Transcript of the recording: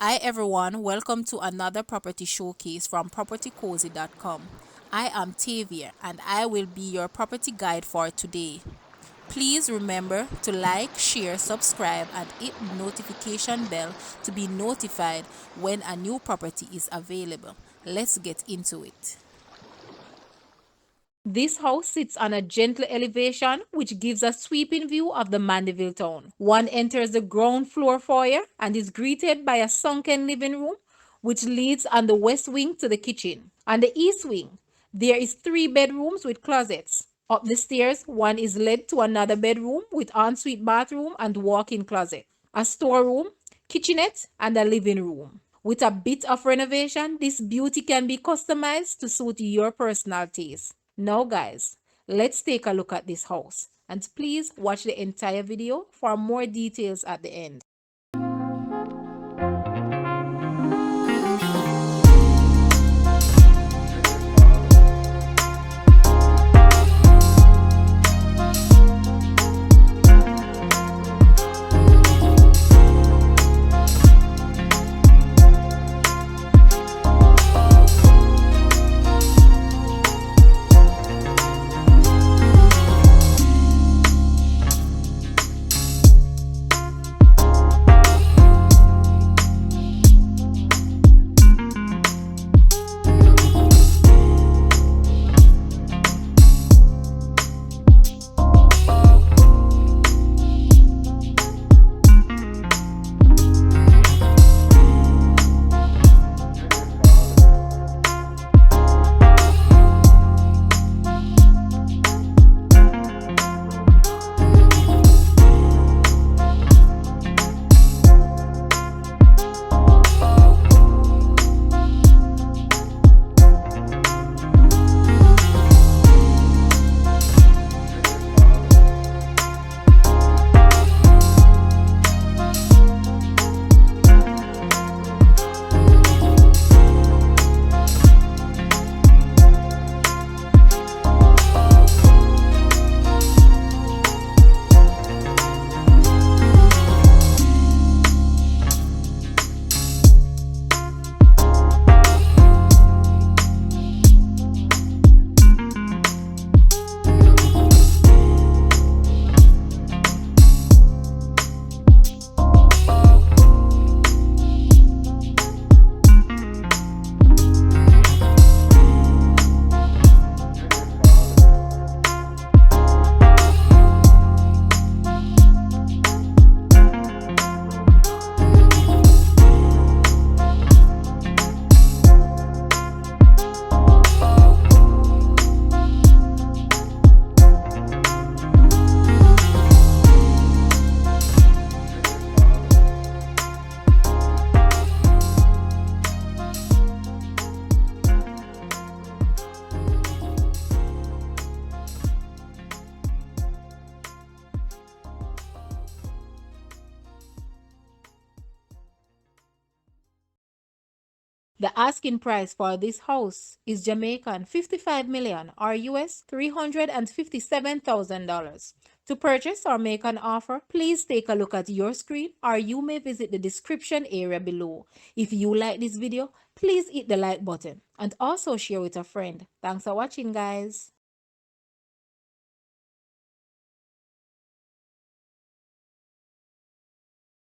Hi everyone, welcome to another property showcase from propertycozy.com. I am Tavia and I will be your property guide for today. Please remember to like, share, subscribe and hit the notification bell to be notified when a new property is available. Let's get into it. This house sits on a gentle elevation which gives a sweeping view of the Mandeville town. One enters the ground floor foyer and is greeted by a sunken living room which leads on the west wing to the kitchen. On the east wing, there is 3 bedrooms with closets. Up the stairs, one is led to another bedroom with ensuite bathroom and walk-in closet, a storeroom, kitchenette, and a living room. With a bit of renovation, this beauty can be customized to suit your personal taste. Now guys, let's take a look at this house and please watch the entire video for more details at the end. The asking price for this house is Jamaican 55 million or US $357,000. To purchase or make an offer, please take a look at your screen or you may visit the description area below. If you like this video, please hit the like button and also share with a friend. Thanks for watching guys.